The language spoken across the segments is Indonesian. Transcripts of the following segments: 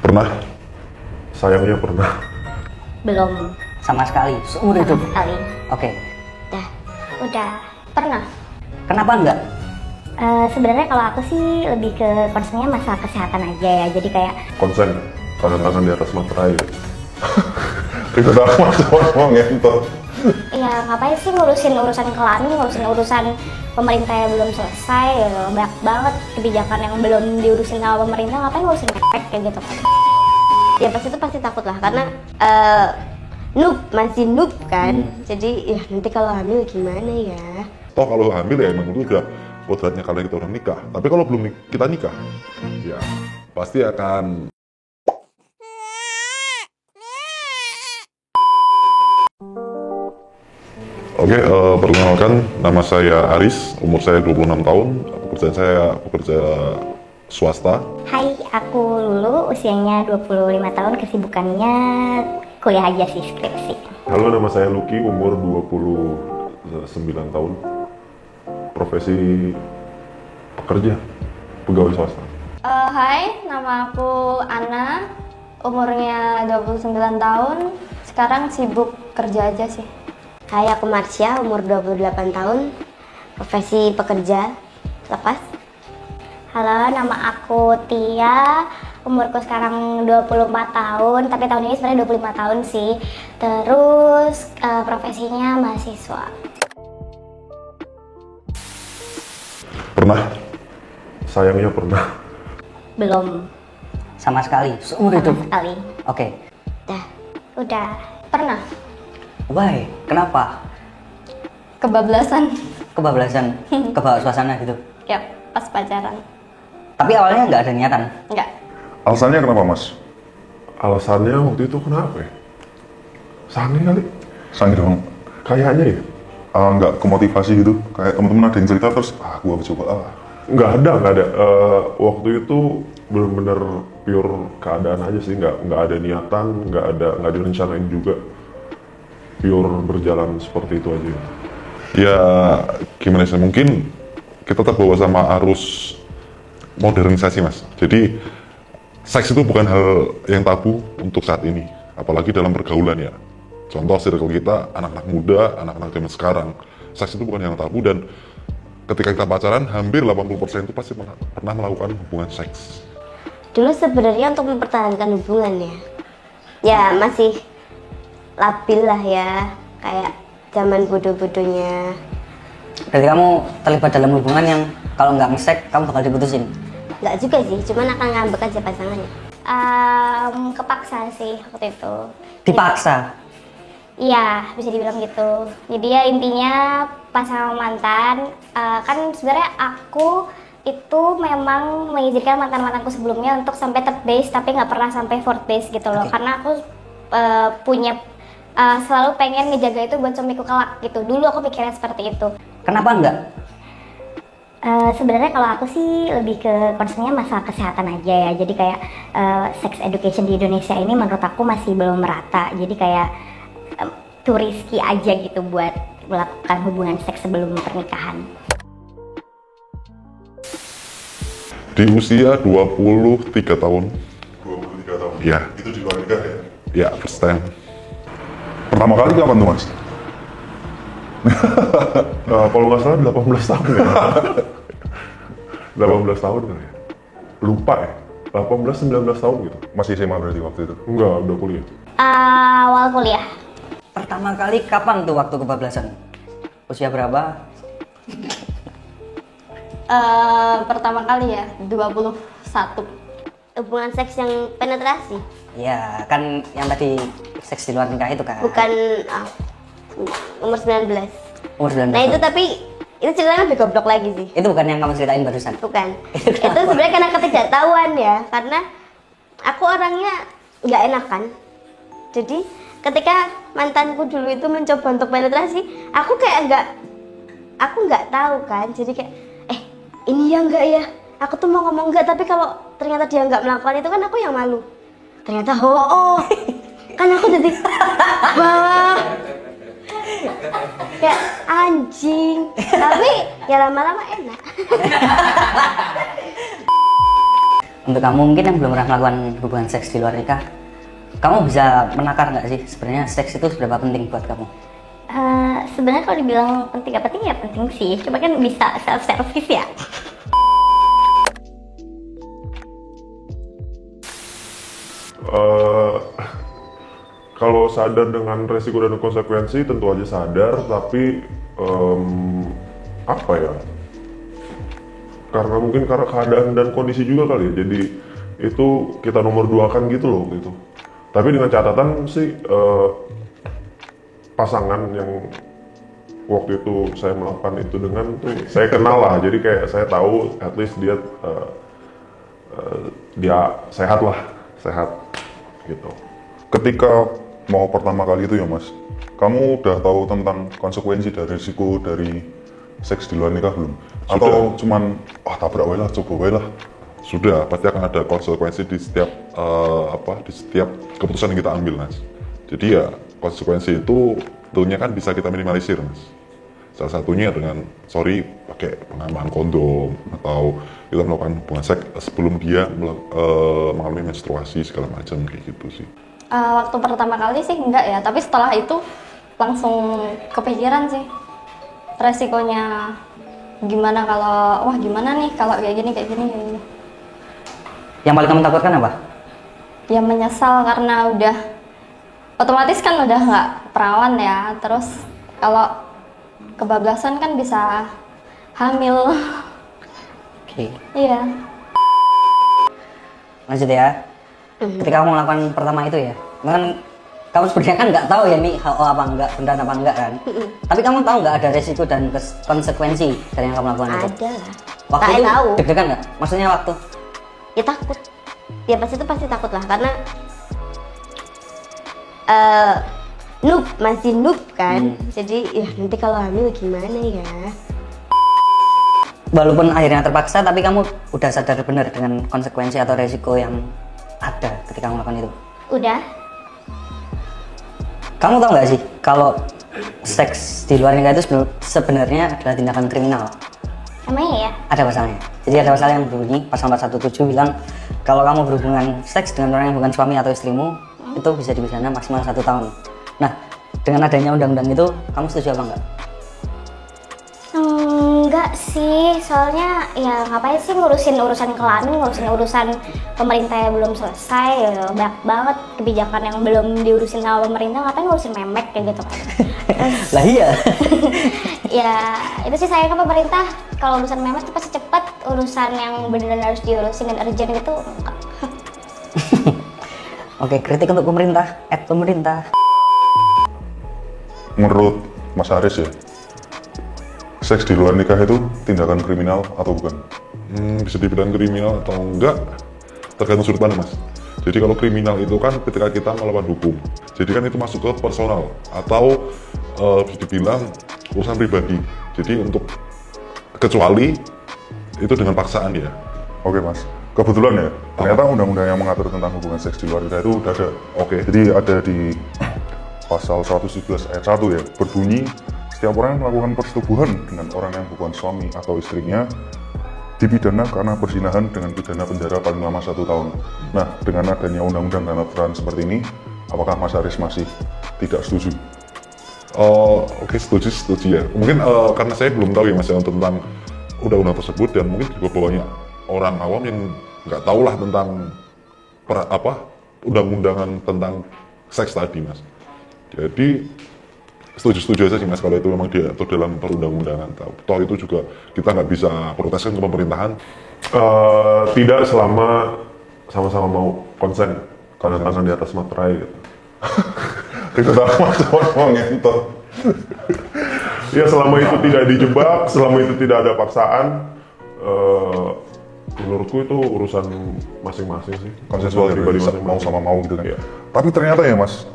Pernah? Sayangnya pernah. Belum. Sama sekali, seumur Sama hidup. sekali. Oke. Udah. Pernah. Kenapa enggak? Sebenarnya kalau aku sih lebih ke concernnya masalah kesehatan aja ya. Jadi kayak Konsen, tangan-tangan di atas materai. Tidak ada sama ngentot. ya ngapain sih ngurusin urusan kelamin, ngurusin urusan pemerintah yang belum selesai gitu. Banyak banget kebijakan yang belum diurusin sama pemerintah, ngapain ngurusin kayak gitu kan. Ya pasti takut lah karena masih noob kan. Jadi ya nanti kalau hamil gimana ya? Toh kalau hamil ya emang itu udah kodratnya kalian kita orang nikah. Tapi kalau belum kita nikah, ya pasti akan Oke, perkenalkan nama saya Aris, umur saya 26 tahun, pekerjaan saya pekerja swasta. Hai, aku Lulu, usianya 25 tahun, kesibukannya kuliah aja sih, skripsi. Halo, nama saya Lucky, umur 29 tahun, profesi pekerja, pegawai swasta. Hai, nama aku Ana, umurnya 29 tahun, sekarang sibuk kerja aja sih. Hai, aku Marsha, umur 28 tahun, profesi pekerja lepas. Halo, nama aku Tia, umurku sekarang 24 tahun, tapi tahun ini sebenarnya 25 tahun sih. Terus profesinya mahasiswa. Pernah? Sayangnya pernah. Belum. Sama sekali, seumur Sama hidup. sekali. Oke. Udah. Pernah Why? Kenapa? kebablasan, Kebablasan, kebawa suasana gitu. ya pas pacaran. Tapi awalnya nggak ada niatan. Enggak, Alasannya kenapa, Mas? Alasannya waktu itu kenapa ya? Sange kali? Sange dong. Kayaknya ya, nggak kemotivasi gitu. Kayak teman-teman ada yang cerita terus, gua coba. Nggak ada. Waktu itu benar-benar pure keadaan aja sih. Nggak ada niatan, nggak direncanain juga. Pure berjalan seperti itu aja. Ya, gimana sih? Mungkin kita terbawa sama arus modernisasi, Mas. Jadi seks itu bukan hal yang tabu untuk saat ini, apalagi dalam pergaulan ya. Contoh circle kita, anak-anak muda, anak-anak zaman sekarang, seks itu bukan yang tabu dan ketika kita pacaran, hampir 80% itu pasti pernah melakukan hubungan seks. Dulu sebenarnya untuk mempertahankan hubungan ya masih labil lah ya, kayak zaman bodoh-bodohnya. Berarti kamu terlibat dalam hubungan yang kalau nggak ngesek, kamu bakal diputusin? Nggak juga sih, cuman akan ngambek aja pasangannya. Kepaksa sih waktu itu. Dipaksa? Iya, bisa dibilang gitu. Jadi ya intinya pas sama mantan, kan sebenarnya aku itu memang mengizinkan mantan-mantanku sebelumnya untuk sampai third base, tapi nggak pernah sampai fourth base gitu loh. Okay. Karena aku selalu pengen ngejaga itu buat suamiku kelak gitu. Dulu aku pikirnya seperti itu. Kenapa enggak? Sebenarnya kalau aku sih lebih ke concernnya masalah kesehatan aja ya. Jadi kayak sex education di Indonesia ini menurut aku masih belum merata. Jadi kayak too risky aja gitu buat melakukan hubungan seks sebelum pernikahan. Di usia 23 tahun. 23 tahun? Iya. Itu di luar nikah ya? Iya, first time. Pertama kali kapan tuh, Mas? Kalau nggak salah 18 tahun ya. 18 tahun kali ya. Lupa ya. 18-19 tahun gitu. Masih SMA berarti waktu itu? Enggak, udah kuliah. Awal kuliah. Pertama kali kapan tuh waktu kebablasan? Usia berapa? Pertama kali ya 21. Hubungan seks yang penetrasi, Ya, kan yang tadi seks di luar nikah itu kan? bukan umur 19. Umur 19 Nah itu tahun. tapi itu ceritanya lebih goblok lagi sih. Itu bukan yang kamu ceritain barusan? Bukan. Itu Itu kenapa? sebenarnya karena ketidaktahuan ya, karena aku orangnya nggak enakan. Jadi ketika mantanku dulu itu mencoba untuk penetrasi, aku nggak tahu kan. Jadi kayak ini ya enggak ya. Aku tuh mau ngomong enggak, tapi kalau ternyata dia nggak melakukan itu kan aku yang malu. Ternyata kan aku jadi wah kayak anjing. Tapi ya lama-lama enak. untuk kamu mungkin yang belum pernah melakukan hubungan seks di luar nikah, kamu bisa menakar nggak sih sebenarnya seks itu seberapa penting buat kamu? Sebenarnya kalau dibilang penting gak penting ya penting sih, cuma kan bisa self service ya. Kalau sadar dengan resiko dan konsekuensi tentu aja sadar, tapi apa ya? Karena mungkin karena keadaan dan kondisi juga kali ya, jadi itu kita nomor 2 kan gitu loh gitu. Tapi dengan catatan sih pasangan yang waktu itu saya melakukan itu dengan tuh saya kenal lah, jadi kayak saya tahu at least dia sehat lah, sehat gitu. Ketika mau pertama kali itu ya mas, kamu udah tahu tentang konsekuensi dan risiko dari seks di luar nikah belum? Atau cuman tabrak wae lah, coba wae lah? Sudah, pasti akan ada konsekuensi di setiap di setiap keputusan yang kita ambil mas. Jadi ya konsekuensi itu tentunya kan bisa kita minimalisir mas. Salah satunya dengan pakai pengaman kondom, atau kita melakukan hubungan seks sebelum dia mengalami menstruasi segala macam kayak gitu sih. Waktu pertama kali sih enggak ya, tapi setelah itu langsung kepikiran sih resikonya gimana kalau gimana nih kalau kayak gini. Yang paling kamu takutkan apa? Ya menyesal karena udah otomatis kan udah nggak perawan ya, terus kalau kebablasan kan bisa hamil. Oke. Iya. Lanjut ya. Ketika kamu melakukan pertama itu ya, kan kamu sebenarnya kan nggak tahu ya nih HO apa enggak, beneran apa enggak kan. Tapi kamu tahu nggak ada resiko dan konsekuensi dari yang kamu lakukan itu? Ada lah. Waktu itu tahu. deg-degan nggak? Maksudnya waktu? Ya takut. Ya pasti takut lah, karena masih noob kan. Jadi ya nanti kalau hamil gimana ya? Walaupun akhirnya terpaksa, tapi kamu udah sadar benar dengan konsekuensi atau resiko yang ada ketika melakukan itu? Udah. Kamu tahu nggak sih kalau seks di luar nikah itu sebenarnya adalah tindakan kriminal? Emangnya ya? Ada pasalnya. Jadi ada pasal yang berbunyi, pasal 417 bilang kalau kamu berhubungan seks dengan orang yang bukan suami atau istrimu, itu bisa dipidana maksimal 1 tahun. Nah, dengan adanya undang-undang itu, kamu setuju apa enggak? Enggak sih, soalnya ya ngapain sih ngurusin urusan kelamin, ngurusin urusan pemerintah yang belum selesai, ya, banyak banget kebijakan yang belum diurusin sama pemerintah, ngapain ngurusin memek kayak gitu kan. Lah iya. Ya itu sih sayang ke pemerintah, kalau urusan memek itu pasti cepet, urusan yang beneran harus diurusin dan urgent itu enggak. Oke, kritik untuk pemerintah, pemerintah. Menurut Mas Aris ya, seks di luar nikah itu tindakan kriminal atau bukan? Bisa dibilang kriminal atau enggak, tergantung sudut pandang mas. Jadi kalau kriminal itu kan ketika kita melawan hukum, jadi kan itu masuk ke personal atau bisa dibilang urusan pribadi. Jadi untuk kecuali itu dengan paksaan ya. Oke mas, kebetulan ya, ternyata undang-undang yang mengatur tentang hubungan seks di luar nikah itu udah ada. Oke, jadi ada di pasal 117 ayat 1 ya, berbunyi setiap orang yang melakukan persetubuhan dengan orang yang bukan suami atau istrinya dipidana karena perzinahan dengan pidana penjara paling lama 1 tahun. Nah, dengan adanya undang-undang dan aturan seperti ini, apakah Mas Aris masih tidak setuju? Oke, setuju ya. Mungkin karena saya belum tahu ya mas tentang undang-undang tersebut, dan mungkin juga banyak orang awam yang nggak tahu lah tentang undang-undangan tentang seks tadi mas. Jadi setuju aja sih mas kalau itu memang diatur dalam perundang-undangan. Toh itu juga kita nggak bisa proteskan ke pemerintahan. Tidak selama sama-sama mau konsen, karena tangan di atas materai gitu. Tidak sama-sama ngentot. Ya selama itu tidak dijebak, selama itu tidak ada paksaan, menurutku itu urusan masing-masing sih. Konsensual pribadi mau sama mau gitu kan. Ya. Tapi ternyata ya mas,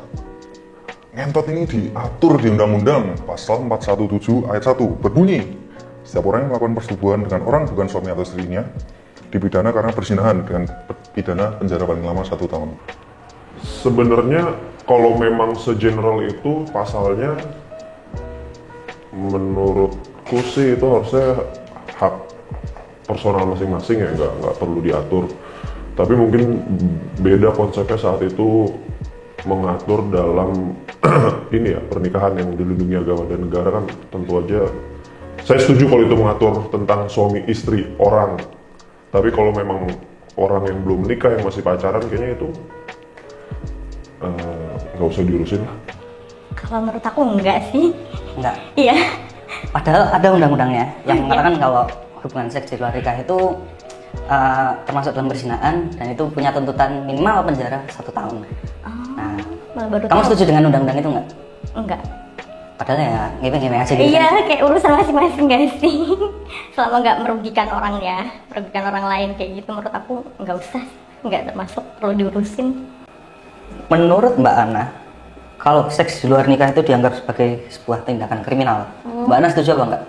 ngentot ini diatur di Undang-Undang pasal 417 ayat 1 berbunyi setiap orang yang melakukan persetubuhan dengan orang bukan suami atau istrinya dipidana karena perzinahan dengan pidana penjara paling lama 1 tahun. Sebenarnya kalau memang segeneral itu pasalnya, menurutku sih itu harusnya hak personal masing-masing ya, nggak perlu diatur. Tapi mungkin beda konsepnya saat itu mengatur dalam ini ya, pernikahan yang dilindungi agama dan negara kan tentu aja saya setuju kalau itu mengatur tentang suami istri orang. Tapi kalau memang orang yang belum menikah yang masih pacaran kayaknya itu nggak usah diurusin lah. Kalau menurut aku enggak sih. Enggak. Iya. Padahal ada undang-undangnya yang mengatakan kalau hubungan seks di luar nikah itu termasuk dalam perzinahan dan itu punya tuntutan minimal penjara 1 tahun. Nah, Malah baru kamu tahu. setuju dengan undang-undang itu nggak? Enggak. Padahal ya ngepeng-ngepeng aja gitu. Iya, kan? kayak urusan masing-masing gak sih? Selama nggak merugikan orang ya, merugikan orang lain kayak gitu, menurut aku nggak usah, nggak termasuk perlu diurusin. Menurut Mbak Ana, kalau seks di luar nikah itu dianggap sebagai sebuah tindakan kriminal. Mbak Ana setuju apa enggak?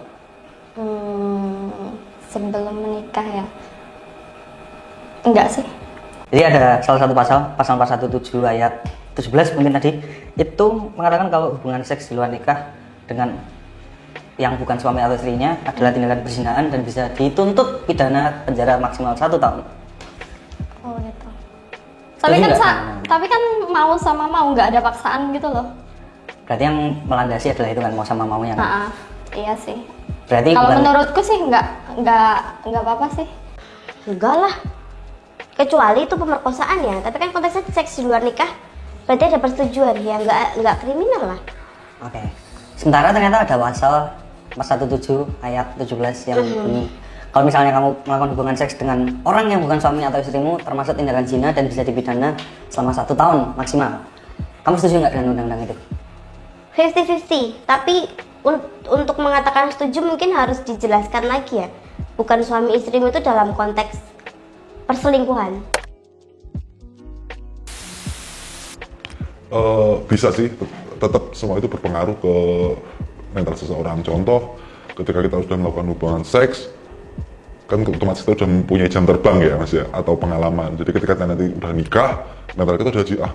Sebelum menikah ya, enggak sih. Jadi ada salah satu pasal 417 ayat 17 mungkin tadi, itu mengatakan kalau hubungan seks di luar nikah dengan yang bukan suami atau istrinya adalah tindakan perzinahan dan bisa dituntut pidana penjara maksimal 1 tahun. Oh gitu. Tapi kan, nggak? tapi kan mau sama mau, nggak ada paksaan gitu loh. Berarti yang melandasi adalah itu kan, mau sama maunya kan? Iya sih. Berarti Kalau bukan, menurutku sih nggak apa-apa sih. Enggak lah. Kecuali itu pemerkosaan ya. Tapi kan konteksnya seks di luar nikah, berarti ada persetujuan ya, nggak kriminal lah. Oke. Sementara ternyata ada pasal 417 ayat 17 yang bunyi, kalau misalnya kamu melakukan hubungan seks dengan orang yang bukan suami atau istrimu termasuk tindakan zina dan bisa dipidana selama 1 tahun maksimal. Kamu setuju nggak dengan undang-undang itu? 50-50. Tapi untuk mengatakan setuju mungkin harus dijelaskan lagi ya. Bukan suami istrimu itu dalam konteks perselingkuhan. Bisa sih, tetap semua itu berpengaruh ke mental seseorang. Contoh, ketika kita sudah melakukan hubungan seks, kan otomatis kita sudah mempunyai jam terbang ya mas ya, atau pengalaman. Jadi ketika kita nanti udah nikah, mental kita udah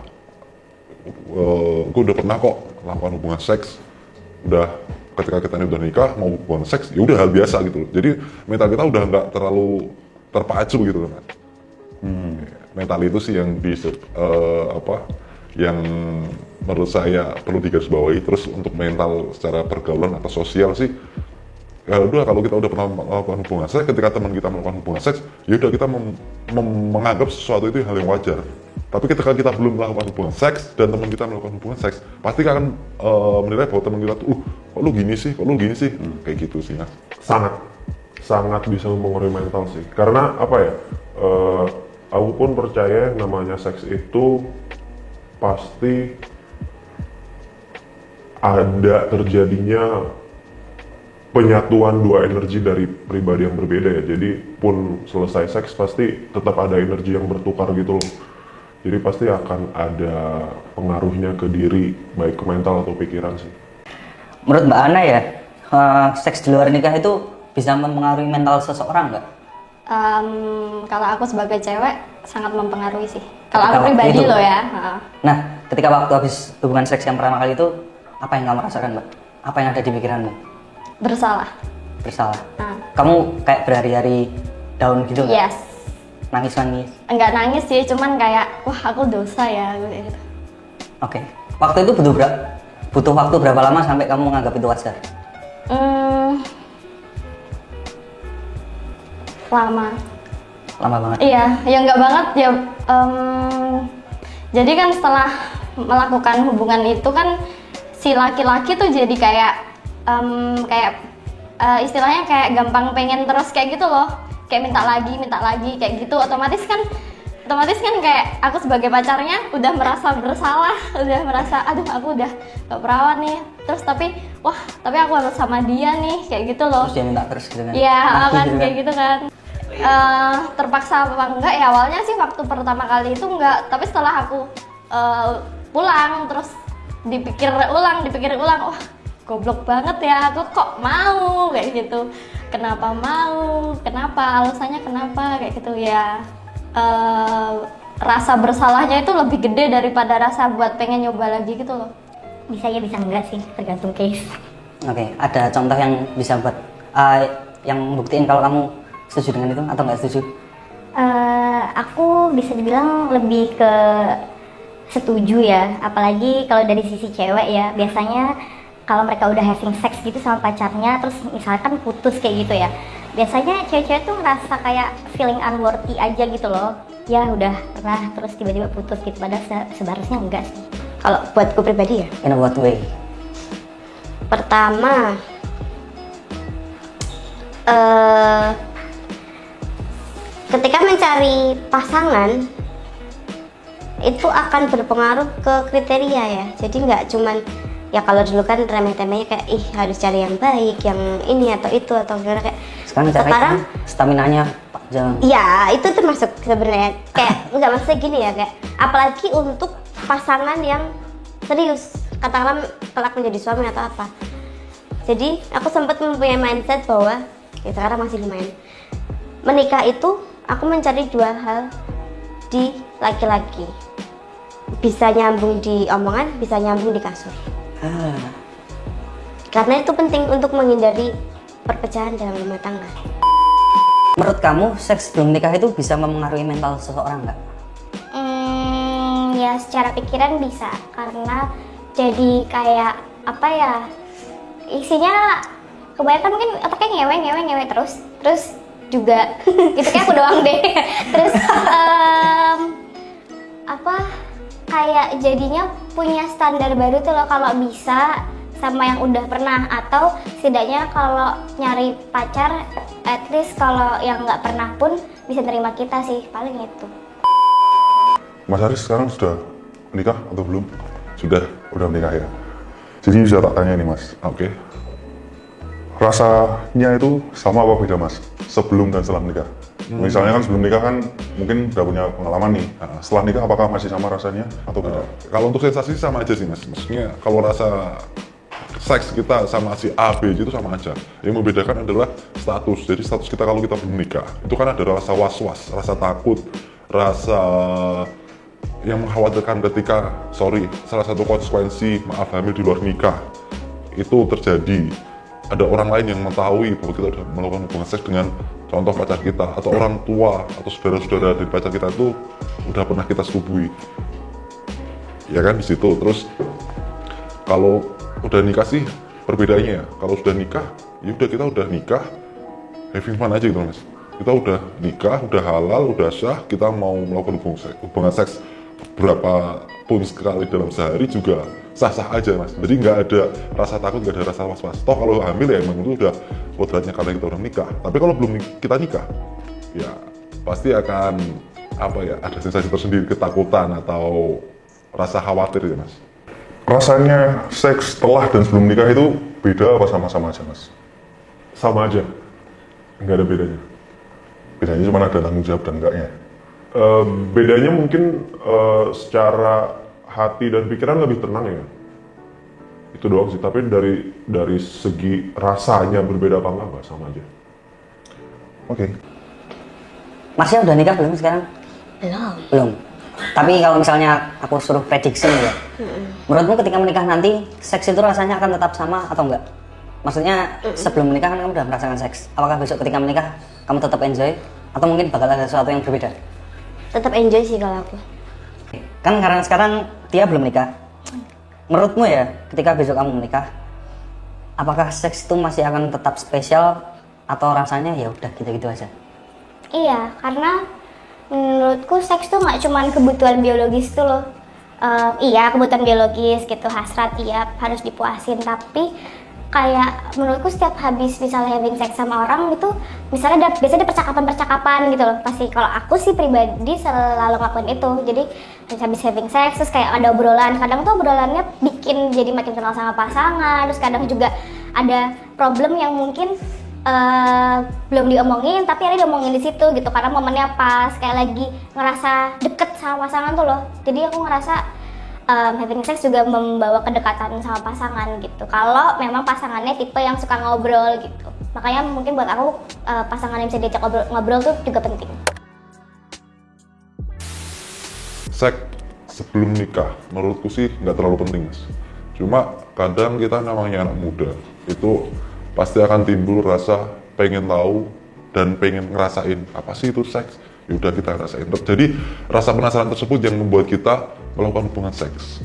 gue udah pernah kok melakukan hubungan seks. Udah ketika kita ini udah nikah mau hubungan seks, ya udah hal biasa gitu. Jadi mental kita udah nggak terlalu terpacu gitu kan. Mental itu sih yang yang menurut saya perlu digarisbawahi. Terus untuk mental secara pergaulan atau sosial sih, ya udah kalau kita udah pernah melakukan hubungan seks, ketika teman kita melakukan hubungan seks, ya udah kita menganggap sesuatu itu hal yang wajar. Tapi ketika kita belum melakukan hubungan seks dan teman kita melakukan hubungan seks, pasti akan menilai bahwa teman kita tuh, kok lu gini sih, kayak gitu sih mas. Sangat bisa mempengaruhi mental sih. Karena apa ya? Aku pun percaya yang namanya seks itu pasti ada terjadinya penyatuan dua energi dari pribadi yang berbeda ya. Jadi pun selesai seks pasti tetap ada energi yang bertukar gitu loh. Jadi pasti akan ada pengaruhnya ke diri, baik ke mental atau pikiran sih. Menurut Mbak Ana ya, seks di luar nikah itu bisa mempengaruhi mental seseorang nggak? Kalau aku sebagai cewek sangat mempengaruhi sih. Kalau Ketika aku pribadi waktu itu. loh ya. Nah, ketika waktu habis hubungan seks yang pertama kali itu, apa yang kamu rasakan Mbak? Apa yang ada di pikiranmu? Bersalah. Bersalah. Kamu kayak berhari-hari down gitu nggak? Yes. Nangis-nangis? Enggak nangis sih, cuman kayak wah aku dosa ya gitu. Oke. Waktu itu butuh waktu berapa lama sampai kamu menganggap itu wajar? Lama. Lama banget. Iya, ya enggak banget ya. Jadi kan setelah melakukan hubungan itu kan si laki-laki tuh jadi kayak istilahnya kayak gampang pengen terus kayak gitu loh, kayak minta lagi kayak gitu. Otomatis kan kayak aku sebagai pacarnya udah merasa bersalah, udah merasa aduh aku udah gak perawan nih, terus tapi aku harus sama dia nih kayak gitu loh. Terus dia minta terus gitu kan? Iya Laki kan gitu kayak gitu kan. Terpaksa apa enggak ya, awalnya sih waktu pertama kali itu enggak, tapi setelah aku pulang terus dipikir ulang, wah goblok banget ya aku kok mau kayak gitu, kenapa mau, kenapa alasannya kenapa kayak gitu ya. Rasa bersalahnya itu lebih gede daripada rasa buat pengen nyoba lagi gitu loh. Bisa ya bisa enggak sih, tergantung case. Oke, ada contoh yang bisa buat yang buktiin kalau kamu setuju dengan itu atau nggak setuju? aku bisa dibilang lebih ke setuju ya, apalagi kalau dari sisi cewek ya. Biasanya kalau mereka udah having sex gitu sama pacarnya, terus misalkan putus kayak gitu ya, biasanya cewek-cewek tuh ngerasa kayak feeling unworthy aja gitu loh. Ya udah pernah terus tiba-tiba putus gitu, padahal seharusnya enggak sih. Kalau buatku pribadi ya, In what way? pertama ketika mencari pasangan itu akan berpengaruh ke kriteria ya. Jadi nggak cuman ya kalau dulu kan remeh-temehnya kayak ih harus cari yang baik, yang ini atau itu atau gimana kayak. Sekarang stamina-nya Pak jalan. Ya itu termasuk sebenarnya kayak nggak maksudnya gini ya, kayak apalagi untuk pasangan yang serius, katakanlah kelak menjadi suami atau apa. Jadi aku sempat mempunyai mindset bahwa ya sekarang masih lumayan, menikah itu aku mencari dua hal di laki-laki, bisa nyambung di omongan, bisa nyambung di kasur. Karena itu penting untuk menghindari perpecahan dalam rumah tangga. Menurut kamu seks sebelum nikah itu bisa mempengaruhi mental seseorang nggak? Ya secara pikiran bisa, karena jadi kayak apa ya, isinya kebanyakan mungkin otaknya ngewe terus juga gitu kayak aku doang deh. Terus apa kayak jadinya punya standar baru tuh loh kalau bisa sama yang udah pernah, atau setidaknya kalau nyari pacar at least kalau yang nggak pernah pun bisa terima kita sih, paling itu. Mas Aris sekarang sudah menikah atau belum? Udah menikah ya. Jadi bisa tak tanya nih Mas, oke. Rasanya itu sama apa beda Mas? Sebelum dan setelah menikah? Misalnya kan sebelum nikah kan mungkin udah punya pengalaman nih. Nah, setelah nikah apakah masih sama rasanya atau beda? Kalau untuk sensasi sama aja sih Mas. Maksudnya kalau rasa seks kita sama si A, B itu sama aja. Yang membedakan adalah status. Jadi status kita kalau kita belum nikah, itu kan ada rasa was-was, rasa takut, rasa yang mengkhawatirkan ketika, salah satu konsekuensi maaf hamil di luar nikah itu terjadi. Ada orang lain yang mengetahui bahwa kita sudah melakukan hubungan seks dengan contoh pacar kita, atau orang tua atau saudara-saudara dari pacar kita itu udah pernah kita setubui. Ya kan di situ. Terus kalau udah nikah sih perbedaannya ya. Kalau sudah nikah, ya udah kita udah nikah, having fun aja gitu Mas. Kita udah nikah, udah halal, udah sah, kita mau melakukan hubungan seks berapa pun sekali dalam sehari juga sah-sah aja Mas. Jadi nggak ada rasa takut, nggak ada rasa was-was. Toh kalau hamil ya emang itu udah kodratnya karena kita udah nikah. Tapi kalau belum kita nikah, ya pasti akan apa ya, ada sensasi tersendiri, ketakutan atau rasa khawatir ya Mas. Rasanya seks setelah dan sebelum nikah itu beda apa sama-sama aja Mas? Sama aja. Nggak ada bedanya? Bedanya cuma ada tanggung jawab dan enggaknya? Bedanya mungkin secara hati dan pikiran lebih tenang ya. Itu doang sih, tapi dari segi rasanya berbeda apa enggak sama aja. Oke. Masnya udah nikah belum sekarang? Belum. Tapi kalau misalnya aku suruh prediksi nih ya, menurutmu ketika menikah nanti seks itu rasanya akan tetap sama atau enggak? Maksudnya sebelum menikah kan kamu udah merasakan seks, apakah besok ketika menikah kamu tetap enjoy atau mungkin bakal ada sesuatu yang berbeda? Tetap enjoy sih kalau aku. Kan karena sekarang dia belum menikah. Menurutmu ya, ketika besok kamu menikah, apakah seks itu masih akan tetap spesial atau rasanya ya udah gitu-gitu aja? Iya, karena menurutku seks tuh nggak cuman kebutuhan biologis tuh loh. Iya kebutuhan biologis gitu, hasrat iya harus dipuasin, tapi kayak menurutku setiap habis misalnya having sex sama orang gitu, misalnya biasanya ada percakapan-percakapan gitu loh. Pasti kalau aku sih pribadi selalu ngelakuin itu. Jadi habis having sex terus kayak ada obrolan, kadang tuh obrolannya bikin jadi makin kenal sama pasangan. Terus kadang juga ada problem yang mungkin belum diomongin tapi ada diomongin di situ gitu, karena momennya pas kayak lagi ngerasa deket sama pasangan tuh loh. Jadi aku ngerasa having sex juga membawa kedekatan sama pasangan gitu, kalau memang pasangannya tipe yang suka ngobrol gitu. Makanya mungkin buat aku pasangan yang bisa diajak ngobrol tuh juga penting. Seks sebelum nikah menurutku sih nggak terlalu penting Mas. Cuma kadang kita namanya anak muda itu pasti akan timbul rasa pengen tahu dan pengen ngerasain apa sih itu seks. ya udah kita rasain. Jadi rasa penasaran tersebut yang membuat kita melakukan hubungan seks.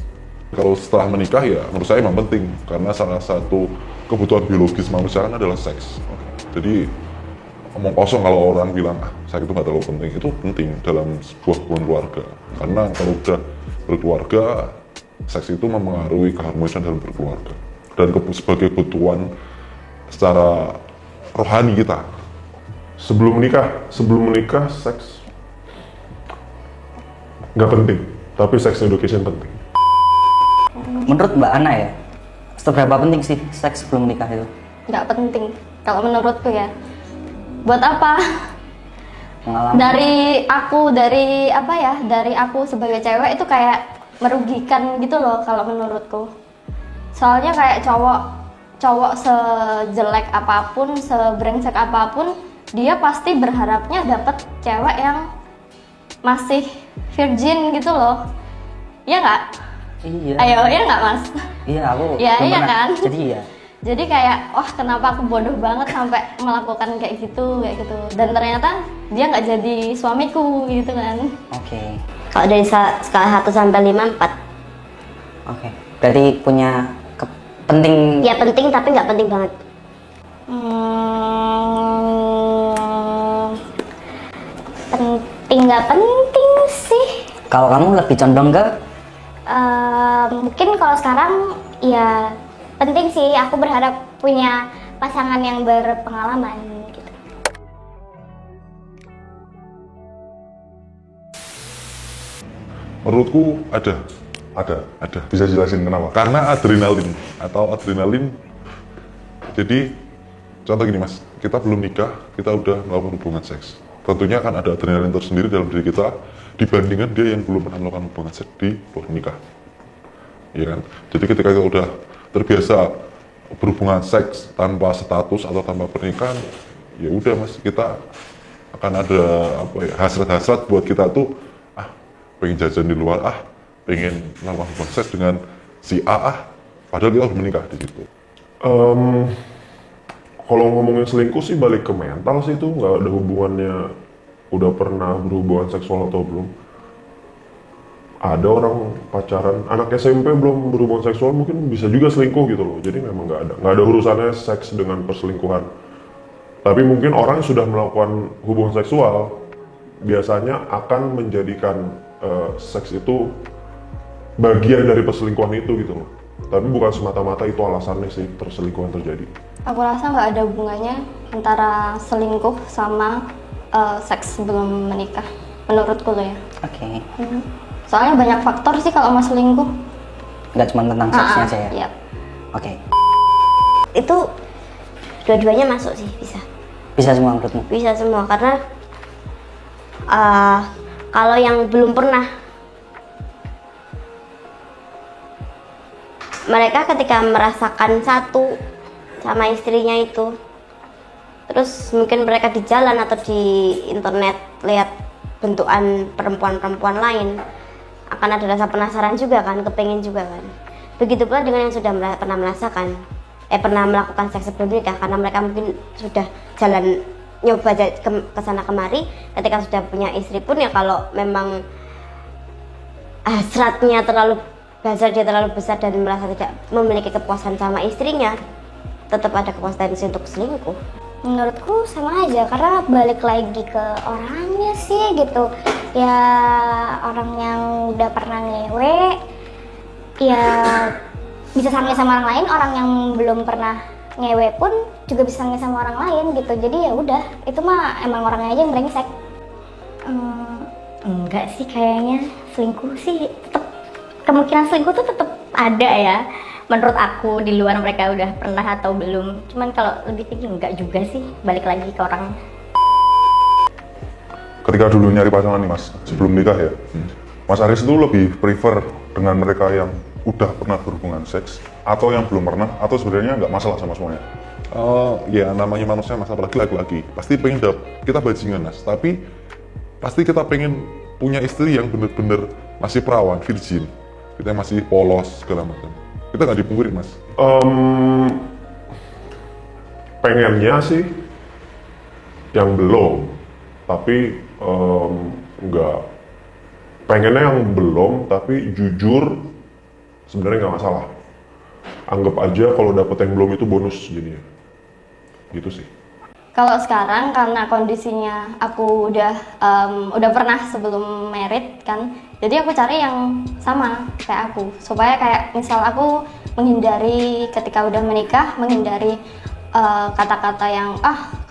Kalau setelah menikah ya menurut saya memang penting, karena salah satu kebutuhan biologis manusia kan adalah seks. Jadi omong kosong kalau orang bilang seks itu nggak terlalu penting, itu penting dalam sebuah hubungan keluarga. Karena kalau udah berkeluarga, seks itu mempengaruhi keharmonisan dalam berkeluarga dan sebagai kebutuhan secara rohani kita. Sebelum menikah seks nggak penting, tapi sex education penting. Menurut Mbak Ana ya, seberapa penting sih seks sebelum menikah itu? Nggak penting kalau menurutku ya. Buat apa? Pengalaman. Dari aku sebagai cewek itu kayak merugikan gitu loh kalau menurutku. Soalnya kayak cowok sejelek apapun, sebrengsek apapun, dia pasti berharapnya dapet cewek yang masih virgin gitu loh. Iya nggak? Iya. Ayo, iya nggak Mas? Iya, aku Ya, belum iya pernah. kan? Jadi iya. Jadi kayak, wah kenapa aku bodoh banget sampai melakukan kayak gitu. Dan ternyata dia nggak jadi suamiku gitu kan. Oke. Kalau dari skala 1 sampai 5, 4. Oke. Berarti punya penting. Ya penting tapi nggak penting banget. Penting nggak penting sih. Kalau kamu lebih condong ke Mungkin kalau sekarang ya penting sih. Aku berharap punya pasangan yang berpengalaman gitu. Menurutku ada. Bisa jelasin kenapa? Karena adrenalin. Jadi contoh gini Mas, kita belum nikah, kita udah melakukan hubungan seks. Tentunya kan ada adrenalin tersendiri dalam diri kita dibandingkan dia yang belum pernah melakukan hubungan seks di luar nikah. Iya kan? Jadi ketika kita udah terbiasa berhubungan seks tanpa status atau tanpa pernikahan, ya udah Mas, kita akan ada hasrat-hasrat buat kita tuh pengen jajan di luar, pengen melakukan hubungan seks dengan si A, padahal kita udah menikah di situ. Kalau ngomongin selingkuh sih balik ke mental sih, itu nggak ada hubungannya udah pernah berhubungan seksual atau belum. Ada orang pacaran, anak SMP belum berhubungan seksual mungkin bisa juga selingkuh gitu loh. Jadi memang nggak ada urusannya seks dengan perselingkuhan. Tapi mungkin orang yang sudah melakukan hubungan seksual biasanya akan menjadikan seks itu bagian dari perselingkuhan itu gitu loh. Tapi bukan semata-mata itu alasannya sih perselingkuhan terjadi. Aku rasa nggak ada hubungannya antara selingkuh sama seks sebelum menikah. Menurutku loh ya. Oke. Soalnya banyak faktor sih kalau mau selingkuh. Nggak cuma tentang seksnya aja ya. Iya. Oke. Itu dua-duanya masuk sih, bisa. Bisa semua menurutmu? Bisa semua karena kalau yang belum pernah, mereka ketika merasakan satu sama istrinya itu, terus mungkin mereka di jalan atau di internet lihat bentukan perempuan-perempuan lain, akan ada rasa penasaran juga kan, kepengen juga kan. Begitu pula dengan yang sudah pernah melakukan seks sebelum nikah, karena mereka mungkin sudah jalan nyoba ke sana kemari. Ketika sudah punya istri pun ya, kalau memang hasratnya terlalu besar dan merasa tidak memiliki kepuasan sama istrinya, tetap ada kepuasan untuk selingkuh. Menurutku sama aja, karena balik lagi ke orangnya sih gitu. Ya orang yang udah pernah ngewe ya bisa sange sama orang lain, orang yang belum pernah ngewe pun juga bisa sange sama orang lain gitu. Jadi ya udah, itu mah emang orangnya aja yang brengsek. Enggak sih, kayaknya selingkuh sih tetap, kemungkinan selingkuh tuh tetap ada ya. Menurut aku, di luar mereka udah pernah atau belum. Cuman kalau lebih tinggi enggak juga sih, balik lagi ke orang. Ketika dulu nyari pasangan nih Mas, sebelum nikah ya, Mas Aris itu lebih prefer dengan mereka yang udah pernah berhubungan seks atau yang belum pernah, atau sebenarnya nggak masalah sama semuanya? Ya namanya manusia Mas, apalagi laki-laki, pasti pengen kita bajingan Mas, tapi pasti kita pengen punya istri yang bener-bener masih perawan, virgin, kita masih polos segala macam. Kita nggak dipungkiri Mas. Pengennya sih yang belum, tapi nggak pengennya yang belum, tapi jujur sebenarnya nggak masalah. Anggap aja kalau dapet yang belum itu bonus jadinya. Gitu sih. Kalau sekarang karena kondisinya aku udah pernah sebelum married kan, jadi aku cari yang sama kayak aku, supaya kayak misal aku menghindari ketika udah menikah, menghindari kata-kata yang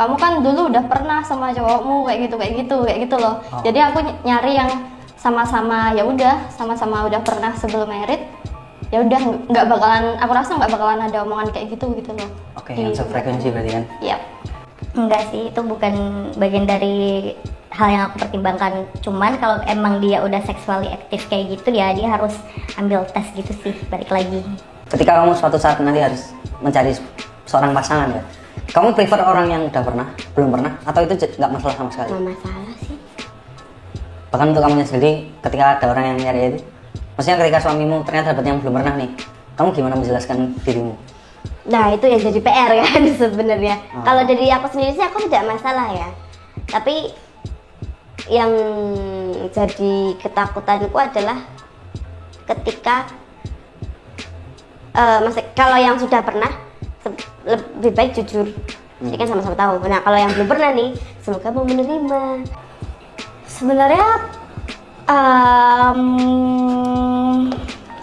kamu kan dulu udah pernah sama cowokmu kayak gitu loh. Jadi aku nyari yang sama-sama, ya udah sama-sama udah pernah sebelum married, ya udah aku rasa nggak bakalan ada omongan kayak gitu loh. Oke, yang sefrekuensi berarti kan? Iya. Enggak sih, itu bukan bagian dari hal yang aku pertimbangkan. Cuman kalau emang dia udah seksually aktif kayak gitu ya, dia harus ambil tes gitu sih, balik lagi. Ketika kamu suatu saat nanti harus mencari seorang pasangan ya, kamu prefer orang yang udah pernah, belum pernah, atau itu nggak masalah sama sekali? Nggak masalah sih. Bahkan untuk kamu sendiri, ketika ada orang yang nyari itu, maksudnya ketika suamimu ternyata dapat yang belum pernah nih, kamu gimana menjelaskan dirimu? Nah itu yang jadi PR kan sebenarnya. Kalau dari aku sendiri sih aku tidak masalah ya. Tapi yang jadi ketakutanku adalah ketika kalau yang sudah pernah lebih baik jujur. Jadi kan sama-sama tahu. Nah kalau yang belum pernah nih, semoga mau menerima. Sebenarnya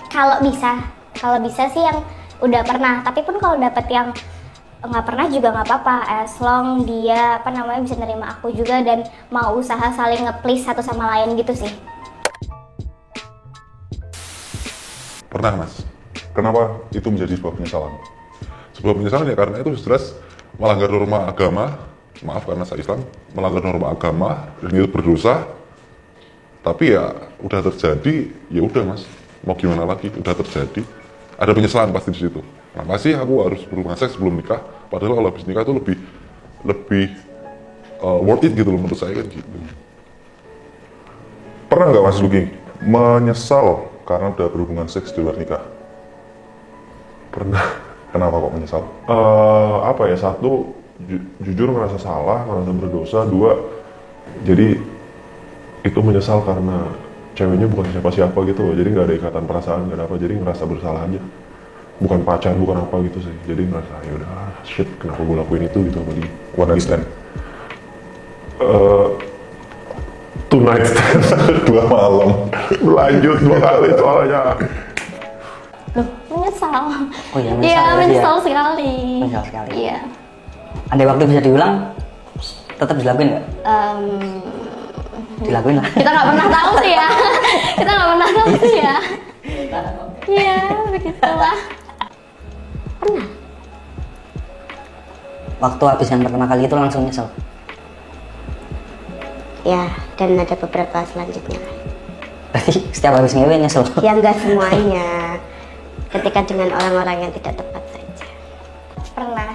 kalau bisa sih yang udah pernah, tapi pun kalau dapet yang nggak pernah juga nggak apa-apa, as long dia bisa nerima aku juga dan mau usaha saling nge-please satu sama lain gitu sih. Pernah mas. Kenapa itu menjadi sebuah penyesalan? Sebuah penyesalan ya karena itu jelas melanggar norma agama. Maaf karena saya Islam, melanggar norma agama dan itu berdosa. Tapi ya udah terjadi, ya udah mas. Mau gimana lagi? Udah terjadi. Ada penyesalan pasti di situ. Kenapa sih aku harus berhubungan seks sebelum nikah? Padahal kalau habis nikah itu lebih worth it gitu loh menurut saya kan gitu. Pernah nggak Mas Luki menyesal karena udah berhubungan seks di luar nikah? Pernah. Kenapa kok menyesal? Satu, jujur ngerasa salah, ngerasa berdosa. Dua, jadi itu menyesal karena ceweknya bukan siapa-siapa gitu loh, jadi nggak ada ikatan perasaan, nggak ada apa, jadi ngerasa bersalah aja. Bukan pacar, bukan apa gitu sih, jadi ngerasa ya udah shit, kenapa gue lakuin itu gitu apa di one night stand. Two night stand 2 malam berlanjut 2 kali soalnya. Loh, menyesal. Oh iya, menyesal Iya, berarti ya? menyesal sekali. Menyesal sekali. Iya. Andai waktu bisa diulang, tetap dilakuin nggak? Dilakuin lah. Kita nggak pernah tahu sih ya. Kita nggak pernah tahu sih ya. Iya, begitulah. Waktu habis yang pertama kali itu langsung nyesel. Ya dan ada beberapa selanjutnya. Berarti setiap habis ngewe nyesel. Ya enggak semuanya. Ketika dengan orang-orang yang tidak tepat saja. Pernah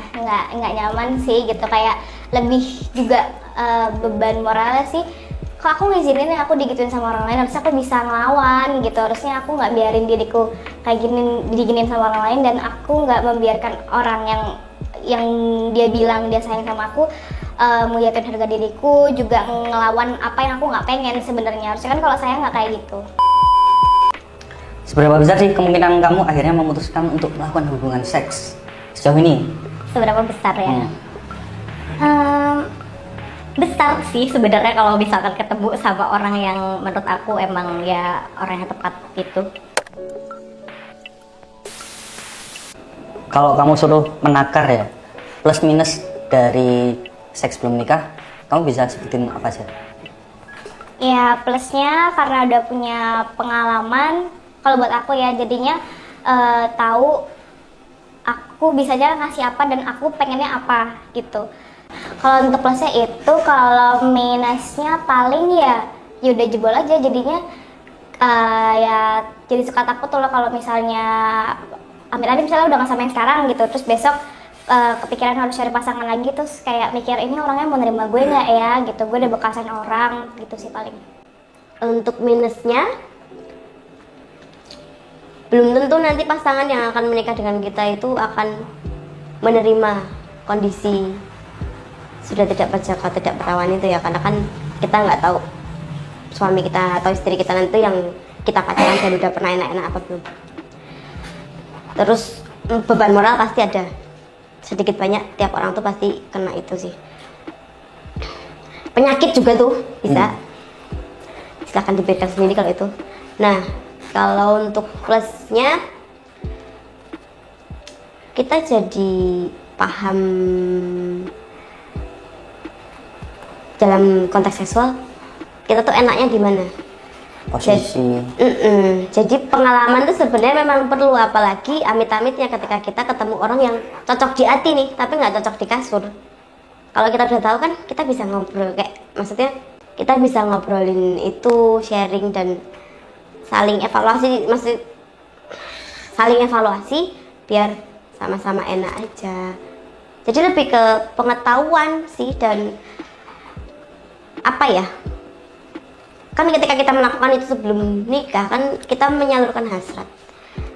nggak nyaman sih gitu, kayak lebih juga beban moralnya sih. Kok aku ngizinin ya aku digituin sama orang lain, harusnya aku bisa ngelawan gitu, harusnya aku nggak biarin diriku kayak diginin sama orang lain, dan aku nggak membiarkan orang yang dia bilang dia sayang sama aku menjatuhin harga diriku, juga ngelawan apa yang aku nggak pengen sebenarnya. Harusnya kan kalau saya nggak kayak gitu. Seberapa besar sih kemungkinan kamu akhirnya memutuskan untuk melakukan hubungan seks sejauh ini? Seberapa besar ya? Besar sih sebenarnya kalau misalkan ketemu sama orang yang menurut aku emang ya orang yang tepat gitu. Kalau kamu suruh menakar ya, plus minus dari seks belum nikah, kamu bisa sebutin apa aja? Ya plusnya karena udah punya pengalaman, kalau buat aku ya jadinya tahu aku bisa aja ngasih apa dan aku pengennya apa gitu. Kalau untuk plusnya itu, kalau minusnya paling ya udah jebol aja jadinya ya jadi suka takut tuh loh kalau misalnya amit-amit misalnya udah gak sama yang sekarang gitu, terus besok kepikiran harus cari pasangan lagi, terus kayak mikir ini orangnya mau nerima gue nggak ya gitu, gue udah bekasan orang gitu sih paling. Untuk minusnya, belum tentu nanti pasangan yang akan menikah dengan kita itu akan menerima kondisi sudah tidak berjaga, tidak perawan itu ya, karena kan kita nggak tahu suami kita atau istri kita nanti yang kita pacaran dan udah pernah enak-enak apa belum. Terus beban moral pasti ada, sedikit banyak tiap orang tuh pasti kena itu sih. Penyakit juga tuh bisa, silahkan dipikirkan sendiri kalau itu. Nah, kalau untuk plusnya kita jadi paham dalam konteks seksual kita tuh enaknya di mana. Posisi. Jadi pengalaman tuh sebenarnya memang perlu, apalagi amit-amitnya ketika kita ketemu orang yang cocok di hati nih tapi nggak cocok di kasur. Kalau kita udah tahu kan kita bisa ngobrol, kayak maksudnya kita bisa ngobrolin itu, sharing dan saling evaluasi, saling evaluasi biar sama-sama enak aja. Jadi lebih ke pengetahuan sih, dan apa ya, kan ketika kita melakukan itu sebelum nikah kan kita menyalurkan hasrat.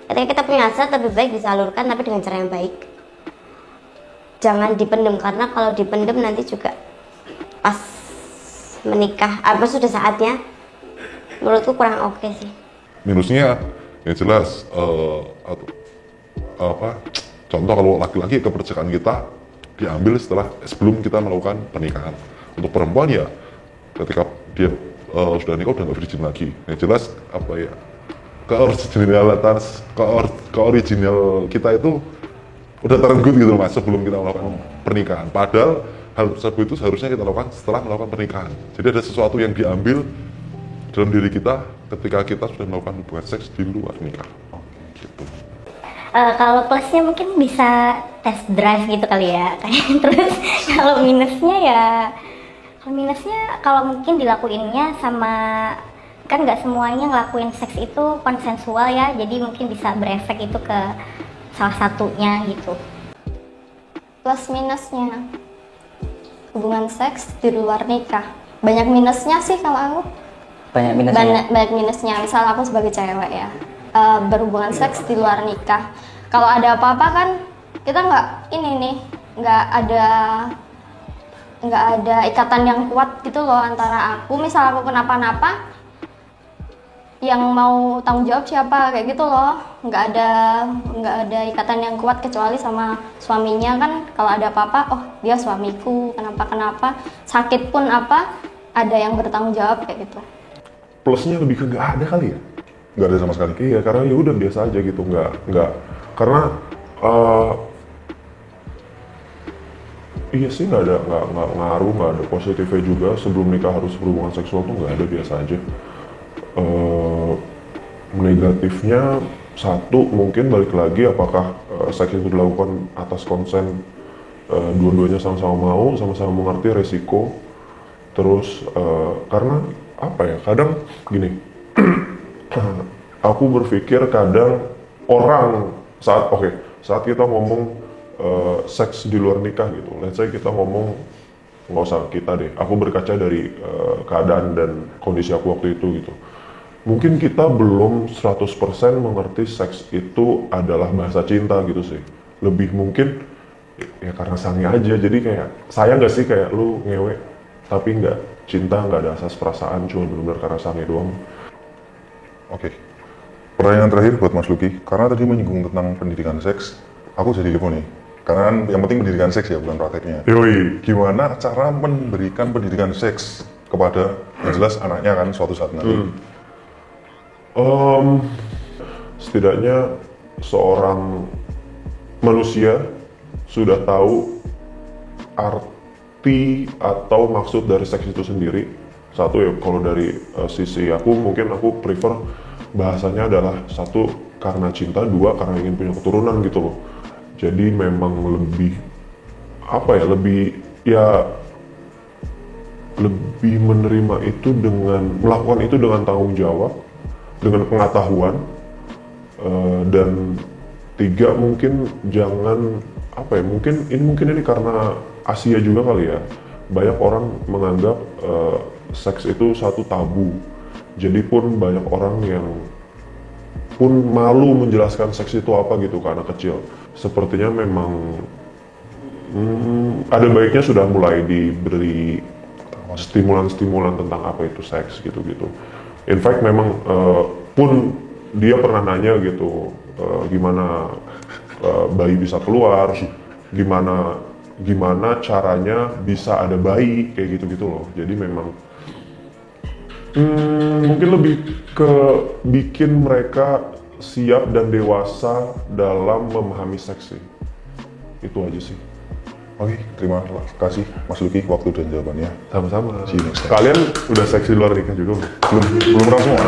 Ketika kita punya hasrat lebih baik disalurkan tapi dengan cara yang baik, jangan dipendem, karena kalau dipendem nanti juga pas menikah apa sudah saatnya menurutku kurang oke sih. Minusnya ya jelas contoh kalau laki-laki kepercayaan kita diambil sebelum kita melakukan pernikahan. Untuk perempuan ya ketika dia sudah nikah udah nggak virgin lagi. Ya jelas keoriginal kita itu udah terenggut gitu mas sebelum kita melakukan pernikahan. Padahal hal tersebut itu seharusnya kita lakukan setelah melakukan pernikahan. Jadi ada sesuatu yang diambil dalam diri kita ketika kita sudah melakukan hubungan seks di luar nikah. Gitu. Kalau plusnya mungkin bisa test drive gitu kali ya. Terus kalau minusnya kalau mungkin dilakuinnya sama, kan nggak semuanya ngelakuin seks itu konsensual ya, jadi mungkin bisa berefek itu ke salah satunya gitu. Plus minusnya hubungan seks di luar nikah, banyak minusnya sih kalau aku. Banyak minusnya. Banyak minusnya. Misal aku sebagai cewek ya, berhubungan seks di luar nikah, kalau ada apa-apa kan kita nggak ada ikatan yang kuat gitu loh antara aku. Misal aku kenapa-napa, yang mau tanggung jawab siapa, kayak gitu loh. Nggak ada ikatan yang kuat kecuali sama suaminya kan. Kalau ada apa-apa, oh dia suamiku, kenapa sakit pun ada yang bertanggung jawab kayak gitu. Plusnya lebih ke nggak ada kali ya, nggak ada sama sekali. Iya, karena ya udah biasa aja gitu, nggak karena iya sih nggak ngaruh, nggak ada positifnya juga. Sebelum nikah harus berhubungan seksual tuh nggak ada, biasa aja. Negatifnya satu mungkin balik lagi, apakah seks itu dilakukan atas konsen dua-duanya sama-sama mau, sama-sama mengerti resiko. Terus karena apa ya, kadang gini aku berpikir kadang orang saat kita ngomong seks di luar nikah gitu, let's say kita ngomong, nggak usah kita deh, aku berkaca dari keadaan dan kondisi aku waktu itu gitu. Mungkin kita belum 100% mengerti seks itu adalah bahasa cinta gitu sih. Lebih mungkin ya karena sange aja, jadi kayak sayang gak sih kayak lu ngewe tapi nggak cinta, nggak ada asas perasaan, cuma benar-benar karena sange doang. Oke. Pertanyaan terakhir buat Mas Luki, karena tadi menyinggung tentang pendidikan seks, aku jadi kepo nih. Karena kan yang penting pendidikan seks ya, bukan prakteknya. Yoi. Gimana cara memberikan pendidikan seks kepada yang jelas anaknya kan suatu saat nanti? Setidaknya seorang manusia sudah tahu arti atau maksud dari seks itu sendiri. Satu ya, kalau dari sisi aku mungkin aku prefer bahasanya adalah satu karena cinta, dua karena ingin punya keturunan gitu loh. Jadi memang lebih lebih menerima itu dengan melakukan itu dengan tanggung jawab, dengan pengetahuan, dan tiga mungkin jangan mungkin ini karena Asia juga kali ya, banyak orang menganggap seks itu satu tabu, jadi pun banyak orang yang pun malu menjelaskan seks itu apa gitu ke anak kecil. Sepertinya memang ada baiknya sudah mulai diberi stimulan-stimulan tentang apa itu seks gitu-gitu. In fact memang pun dia pernah nanya gitu, gimana bayi bisa keluar, gimana caranya bisa ada bayi kayak gitu-gitu loh. Jadi memang mungkin lebih ke bikin mereka siap dan dewasa dalam memahami seks sih. Itu aja sih. Oke, terima kasih Mas Lucky waktu dan jawabannya. Sama-sama. See you next time. Kalian udah seks di luar nikah juga belum? Belum semua.